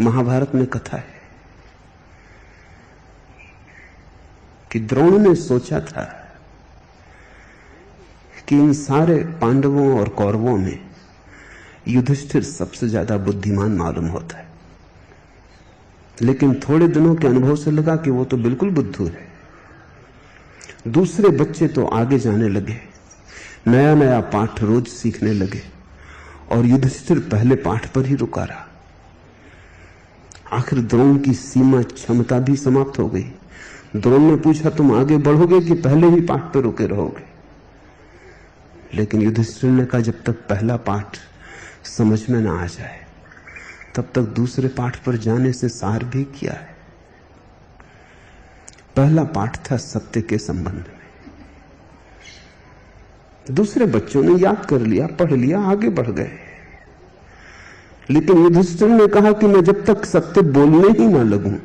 महाभारत में कथा है कि द्रोण ने सोचा था कि इन सारे पांडवों और कौरवों में युधिष्ठिर सबसे ज्यादा बुद्धिमान मालूम होता है, लेकिन थोड़े दिनों के अनुभव से लगा कि वो तो बिल्कुल बुद्धू है। दूसरे बच्चे तो आगे जाने लगे, नया नया पाठ रोज सीखने लगे और युधिष्ठिर पहले पाठ पर ही रुका रहा। आखिर द्रोण की सीमा क्षमता भी समाप्त हो गई। द्रोण ने पूछा, तुम आगे बढ़ोगे कि पहले ही पाठ पर रुके रहोगे? लेकिन युधिष्ठिर ने कहा, जब तक पहला पाठ समझ में ना आ जाए तब तक दूसरे पाठ पर जाने से सार भी किया है। पहला पाठ था सत्य के संबंध में। दूसरे बच्चों ने याद कर लिया, पढ़ लिया, आगे बढ़ गए। लेकिन युधिष्ठिर ने कहा कि मैं जब तक सत्य बोलने ही ना लगूं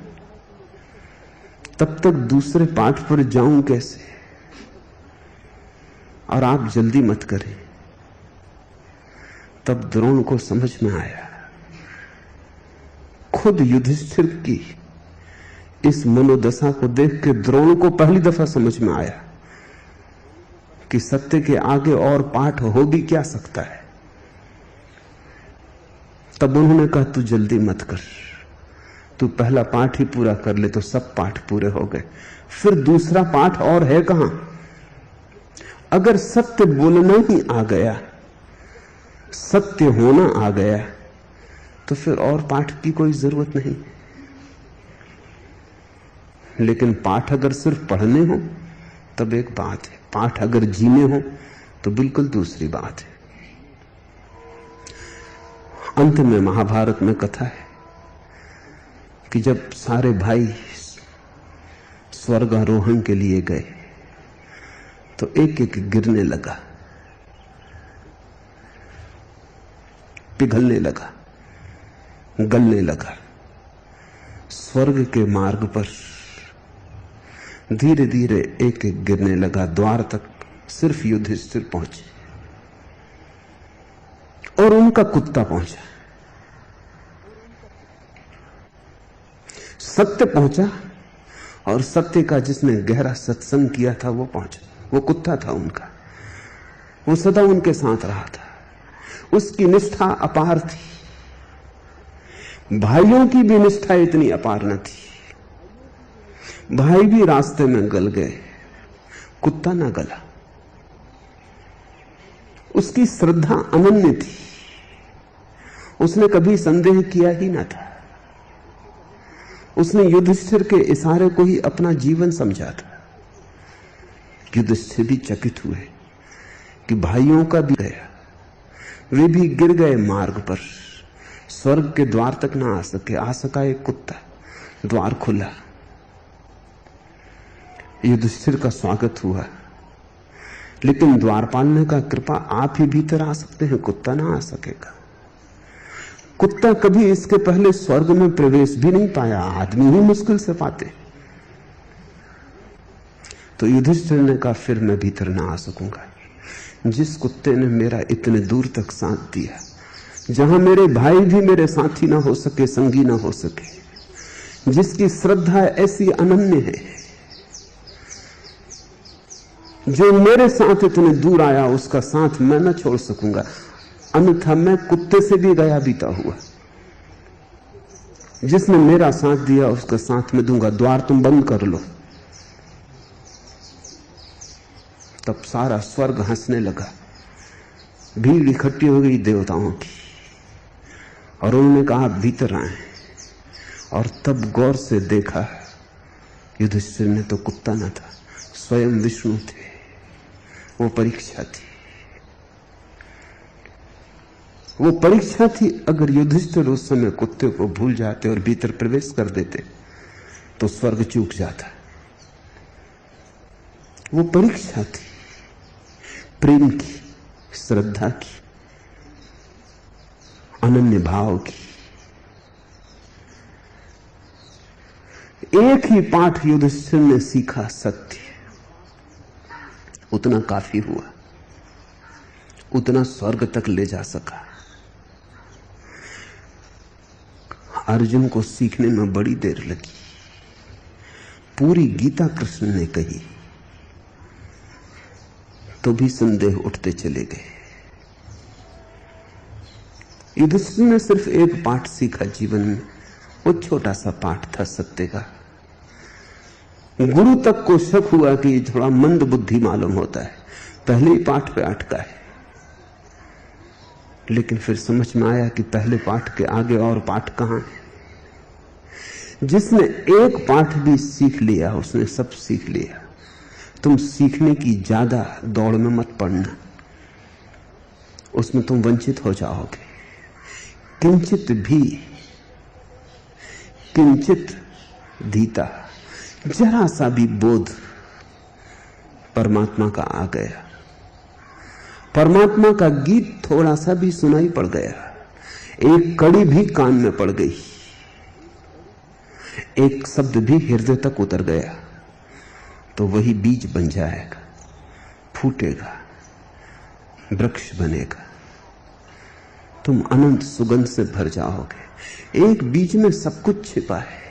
तब तक दूसरे पाठ पर जाऊं कैसे? और आप जल्दी मत करें। तब द्रोण को समझ में आया, खुद युधिष्ठिर की इस मनोदशा को देख के द्रोण को पहली दफा समझ में आया कि सत्य के आगे और पाठ हो भी क्या सकता है। तब उन्होंने कहा, तू जल्दी मत कर, तू पहला पाठ ही पूरा कर ले तो सब पाठ पूरे हो गए। फिर दूसरा पाठ और है कहां? अगर सत्य बोलना ही आ गया, सत्य होना आ गया, तो फिर और पाठ की कोई जरूरत नहीं। लेकिन पाठ अगर सिर्फ पढ़ने हो तब एक बात है, पाठ अगर जीने हो तो बिल्कुल दूसरी बात है। अंत में महाभारत में कथा है कि जब सारे भाई स्वर्गारोहण के लिए गए तो एक एक गिरने लगा, पिघलने लगा, गलने लगा। स्वर्ग के मार्ग पर धीरे धीरे एक एक गिरने लगा। द्वार तक सिर्फ युधिष्ठिर पहुंचे और उनका कुत्ता पहुंचा। सत्य पहुंचा और सत्य का जिसने गहरा सत्संग किया था वो पहुंचा। वो कुत्ता था उनका, वो सदा उनके साथ रहा था। उसकी निष्ठा अपार थी, भाइयों की भी निष्ठा इतनी अपार न थी। भाई भी रास्ते में गल गए, कुत्ता ना गला। उसकी श्रद्धा अनन्य थी, उसने कभी संदेह किया ही ना था। उसने युधिष्ठिर के इशारे को ही अपना जीवन समझा था। युधिष्ठिर भी चकित हुए कि भाइयों का भी गया, वे भी गिर गए मार्ग पर, स्वर्ग के द्वार तक ना आ सके। आ सका एक कुत्ता, द्वार खुला, युधिष्ठिर का स्वागत हुआ। लेकिन द्वारपाल ने कहा, कृपा आप ही भीतर आ सकते हैं, कुत्ता ना आ सकेगा। कुत्ता कभी इसके पहले स्वर्ग में प्रवेश भी नहीं पाया, आदमी ही मुश्किल से पाते। तो युधिष्ठिर ने कहा, फिर मैं भीतर ना आ सकूंगा। जिस कुत्ते ने मेरा इतने दूर तक साथ दिया, जहां मेरे भाई भी मेरे साथी ना हो सके, संगी ना हो सके, जिसकी श्रद्धा ऐसी अनन्य है, जो मेरे साथ इतने दूर आया, उसका साथ मैं न छोड़ सकूंगा। अन्यथा मैं कुत्ते से भी गया बीता हुआ। जिसने मेरा साथ दिया उसका साथ में दूंगा। द्वार तुम बंद कर लो। तब सारा स्वर्ग हंसने लगा, भीड़ इकट्ठी हो गई देवताओं की, और उन्होंने कहा, भीतर आए। और तब गौर से देखा, युधिष्ठिर ने तो कुत्ता न था, स्वयं विष्णु थे। वो परीक्षा थी, वो परीक्षा थी। अगर युधिष्ठिर उस समय कुत्ते को भूल जाते और भीतर प्रवेश कर देते तो स्वर्ग चूक जाता। वो परीक्षा थी प्रेम की, श्रद्धा की, अनन्य भाव की। एक ही पाठ युधिष्ठिर ने सीखा, सत्य। उतना काफी हुआ, उतना स्वर्ग तक ले जा सका। अर्जुन को सीखने में बड़ी देर लगी। पूरी गीता कृष्ण ने कही तो भी संदेह उठते चले गए। युधिष्ठिर ने सिर्फ एक पाठ सीखा जीवन में, वो छोटा सा पाठ था सत्य का। गुरु तक को शक हुआ कि ये थोड़ा मंद बुद्धि मालूम होता है, पहले ही पाठ पे अटका है। लेकिन फिर समझ में आया कि पहले पाठ के आगे और पाठ कहां है। जिसने एक पाठ भी सीख लिया उसने सब सीख लिया। तुम सीखने की ज्यादा दौड़ में मत पड़ना, उसमें तुम वंचित हो जाओगे। किंचित धीता, जरा सा भी बोध परमात्मा का आ गया, परमात्मा का गीत थोड़ा सा भी सुनाई पड़ गया, एक कड़ी भी कान में पड़ गई, एक शब्द भी हृदय तक उतर गया, तो वही बीज बन जाएगा, फूटेगा, वृक्ष बनेगा। तुम अनंत सुगंध से भर जाओगे। एक बीज में सब कुछ छिपा है।